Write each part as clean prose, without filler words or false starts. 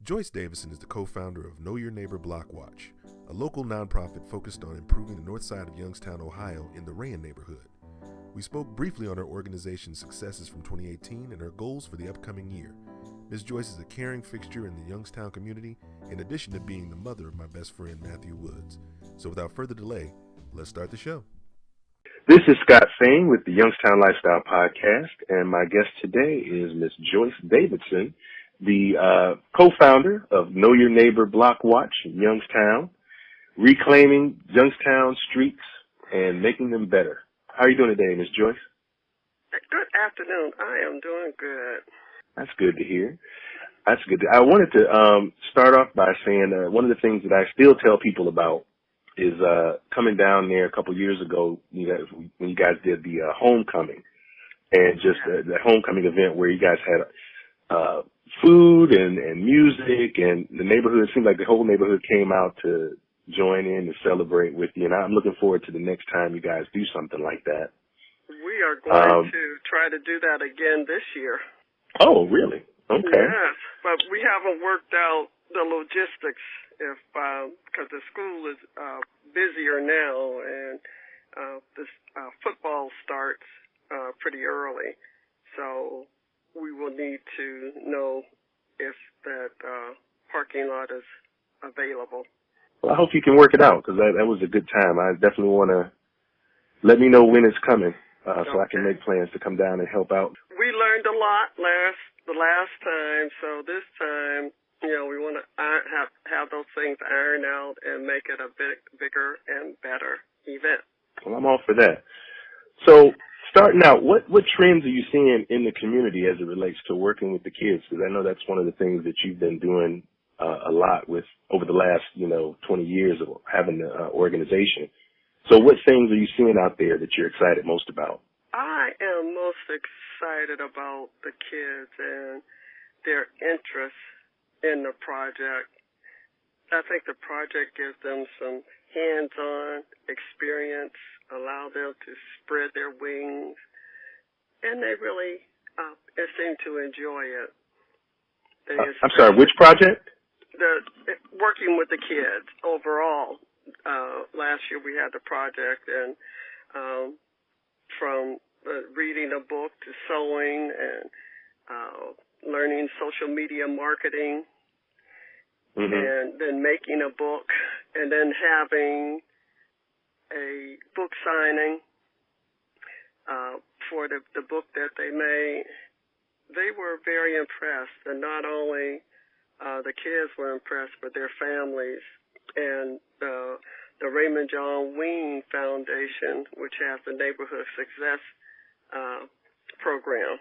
Joyce Davidson is the co-founder of Know Your Neighbor Block Watch, a local nonprofit focused on improving the north side of Youngstown, Ohio in the Rayen Neighborhood. We spoke briefly on her organization's successes from 2018 and her goals for the upcoming year. Ms. Joyce is a caring fixture in the Youngstown community, in addition to being the mother of my best friend, Matthew Woods. So without further delay, let's start the show. This is Scott Fain with the Youngstown Lifestyle Podcast, and my guest today is Ms. Joyce Davidson, the co-founder of Know Your Neighbor Block Watch in Youngstown, reclaiming Youngstown streets and making them better. How are you doing today, Ms. Joyce? Good afternoon. I am doing good. That's good to hear. That's good. I wanted to start off by saying one of the things that I still tell people about is coming down there a couple years ago, when you guys did the homecoming, and just the homecoming event where you guys had food and music, and the neighborhood, it seemed like the whole neighborhood came out to join in and celebrate with you. And I'm looking forward to the next time you guys do something like that. We are going to try to do that again this year. Oh, really? Okay. Yes, but we haven't worked out the logistics because the school is busier now, and this football starts pretty early. So we will need to know if that parking lot is available. Well, I hope you can work it out, because that was a good time. I definitely want to let me know when it's coming so I can make plans to come down and help out. We learned a lot the last time, so this time, we want to have those things ironed out and make it a bigger and better event. Well, I'm all for that. So, starting out, what trends are you seeing in the community as it relates to working with the kids? Because I know that's one of the things that you've been doing a lot with over the last, 20 years of having the organization. So what things are you seeing out there that you're excited most about? I am most excited about the kids and their interest in the project. I think the project gives them some hands-on experience, allow them to spread their wings, and they really seem to enjoy it. I'm sorry, which project? Working with the kids overall. Last year we had the project, and from reading a book to sewing and learning social media marketing, and then making a book, and then having a book signing for the book that they made. They were very impressed, and not only the kids were impressed, but their families. And the Raymond John Ween Foundation, which has the Neighborhood Success Program.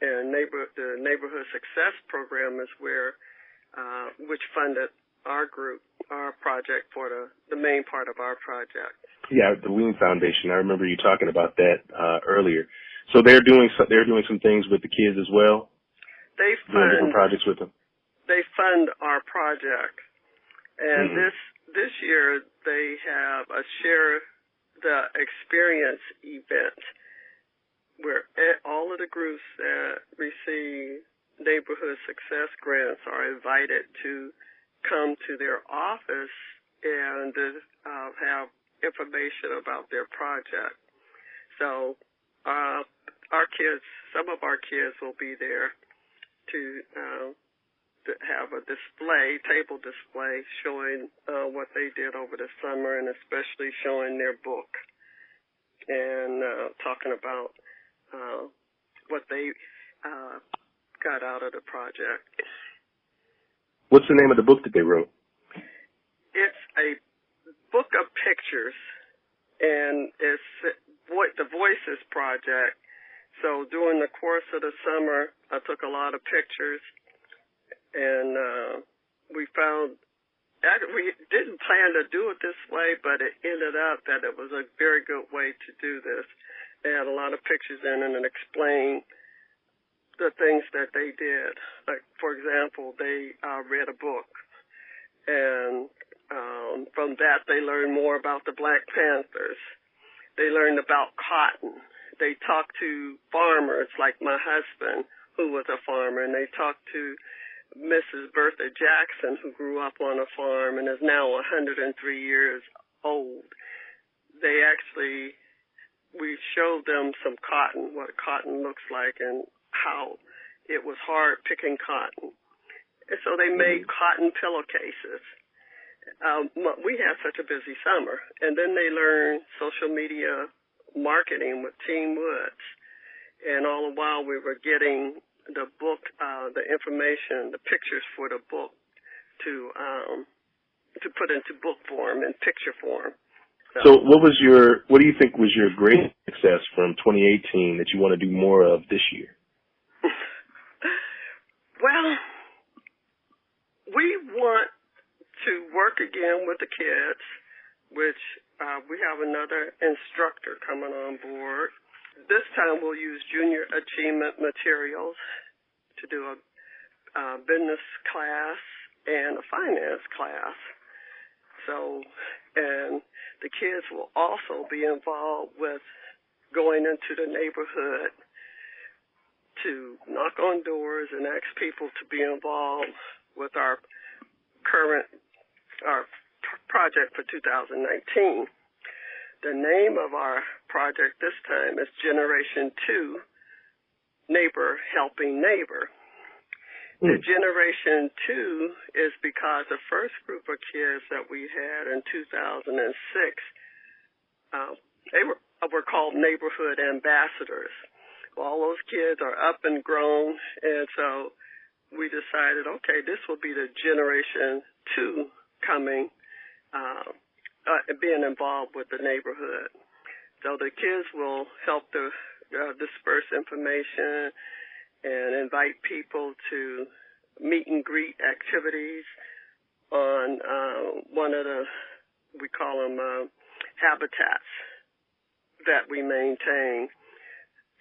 And the Neighborhood Success Program is which funded our group, our project for the main part of our project. Yeah, the Ween Foundation. I remember you talking about that earlier. So they're doing some things with the kids as well? They doing different projects with them? They fund our project. And this year they have a Share the Experience event where all of the groups that receive neighborhood success grants are invited to come to their office and have information about their project. So some of our kids will be there to have a table display showing what they did over the summer, and especially showing their book and talking about what they got out of the project. What's the name of the book that they wrote? It's a book of pictures, and it's the Voices Project. So during the course of the summer, I took a lot of pictures, and we didn't plan to do it this way, but it ended up that it was a very good way to do this. They had a lot of pictures in it and explained the things that they did. Like, for example, they read a book, and from that they learned more about the Black Panthers. They learned about cotton. They talked to farmers like my husband, who was a farmer, and they talked to Mrs. Bertha Jackson, who grew up on a farm and is now 103 years old. We showed them some cotton, what cotton looks like, and how it was hard picking cotton. And so they made cotton pillowcases. We had such a busy summer. And then they learned social media marketing with Team Woods. And all the while we were getting the book, the information, the pictures for the book to put into book form and picture form. So what do you think was your greatest success from 2018 that you want to do more of this year? Well, we want to work again with the kids, which we have another instructor coming on board. This time we'll use junior achievement materials to do a business class and a finance class. So, and the kids will also be involved with going into the neighborhood to knock on doors and ask people to be involved with our project for 2019. The name of our project this time is Generation 2, Neighbor Helping Neighbor. The Generation 2 is because the first group of kids that we had in 2006, they were called neighborhood ambassadors. Well, all those kids are up and grown, and so we decided, okay, this will be the Generation 2 coming, being involved with the neighborhood. So the kids will help to disperse information and invite people to meet and greet activities on one of we call them habitats that we maintain.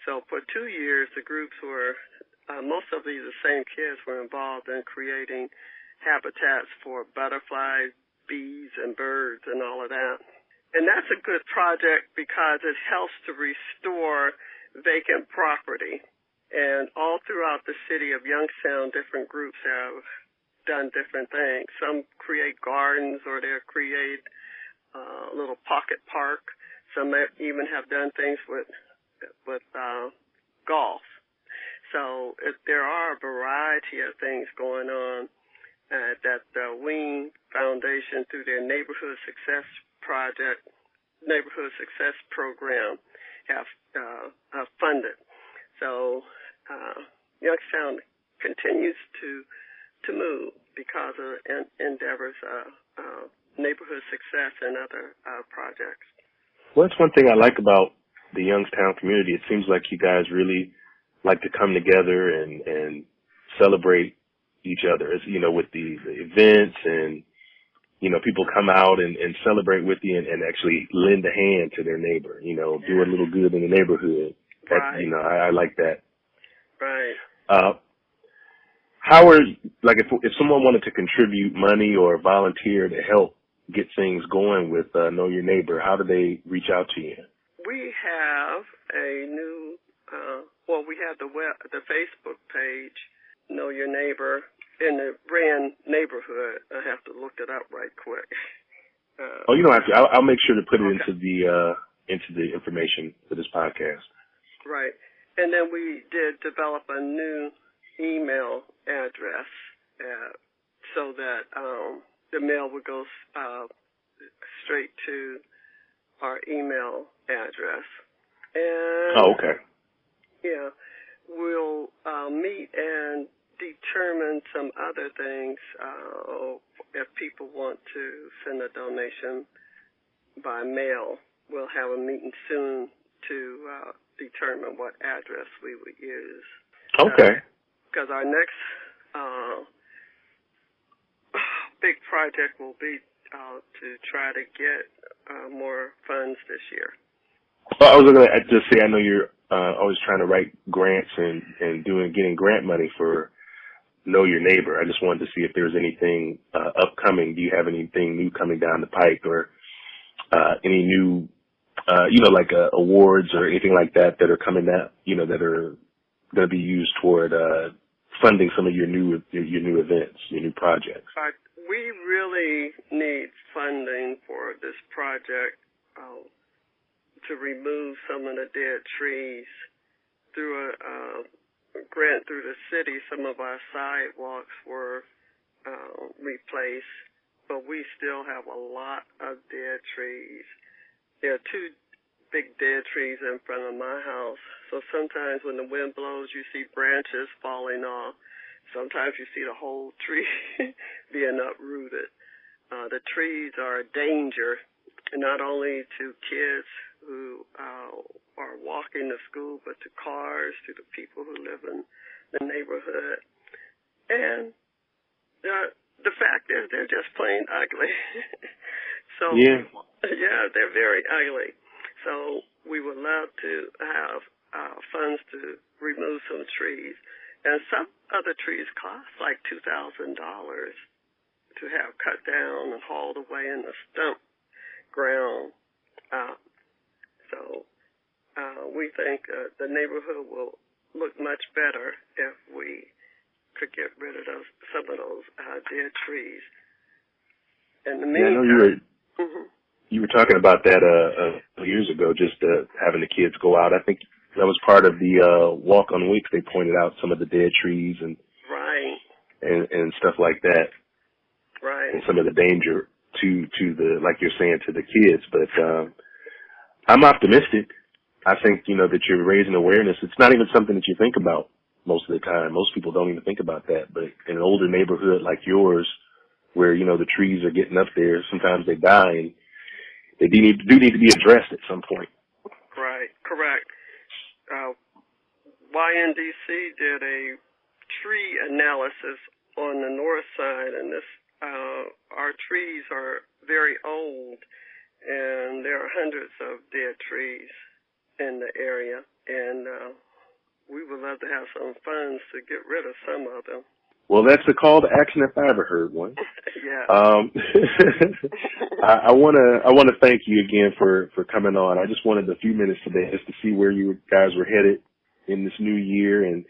So for 2 years, the groups were, most of the same kids were involved in creating habitats for butterflies, bees, and birds and all of that. And that's a good project because it helps to restore vacant property. And all throughout the city of Youngstown, different groups have done different things. Some create gardens or they'll create a little pocket park. Some even have done things with golf. So there are a variety of things going on that the Wing Foundation, through their Neighborhood Success Program, have funded. So Youngstown continues to move because of endeavors of neighborhood success and other projects. Well, that's one thing I like about the Youngstown community. It seems like you guys really like to come together and celebrate each other, as you know, with the events, and you know, people come out and celebrate with you and actually lend a hand to their neighbor, you know, do a little good in the neighborhood. That, right. You know, I like that. Right. How are, like, if someone wanted to contribute money or volunteer to help get things going with Know Your Neighbor, how do they reach out to you? We have a new, we have the Facebook page, Know Your Neighbor, in the Rayen Neighborhood. I have to look it up right quick. You don't have to. I'll make sure to put it into the information for this podcast. Right. And then we did develop a new email address so that the mail would go straight to our email address. And okay. Yeah. We'll meet and determine some other things if people want to send a donation by mail. We'll have a meeting soon to determine what address we would use. Okay. Because our next big project will be to try to get more funds this year. Well, I was going to just say, I know you're always trying to write grants and getting grant money for Know Your Neighbor. I just wanted to see if there's anything upcoming. Do you have anything new coming down the pike, or any new, like awards or anything like that are coming out, that are going to be used toward funding some of your new events, your new projects? We really need funding for this project to remove some of the dead trees. Through a grant through the city, some of our sidewalks were replaced, but we still have a lot of dead trees. There are two big dead trees in front of my house, so sometimes when the wind blows, you see branches falling off. Sometimes you see the whole tree being uprooted. The trees are a danger, not only to kids who are walking to school, but to cars, to the people who live in the neighborhood. And the fact is they're just plain ugly. So yeah, they're very ugly. So we would love to have funds to remove some trees. And some other trees cost like $2,000 to have cut down and hauled away in the stump ground. So we think the neighborhood will look much better if we could get rid of some of those dead trees. And the meantime, you were talking about that years ago, just having the kids go out. I think that was part of the Walk on Weeks. They pointed out some of the dead trees and stuff like that, and some of the danger to the, like you're saying, to the kids. But I'm optimistic. I think, that you're raising awareness. It's not even something that you think about most of the time. Most people don't even think about that. But in an older neighborhood like yours, where, the trees are getting up there, sometimes they die, and they do need to be addressed at some point. Right, correct. YNDC did a tree analysis on the north side, and our trees are very old, and there are hundreds of dead trees in the area, and we would love to have some funds to get rid of some of them. Well, that's a call to action if I ever heard one. Yeah. I want to thank you again for coming on. I just wanted a few minutes today just to see where you guys were headed in this new year, and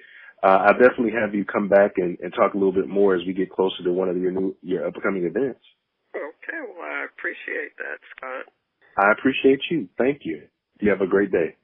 I'll definitely have you come back and talk a little bit more as we get closer to one of your upcoming events. Okay, well, I appreciate that, Scott. I appreciate you. Thank you. You have a great day.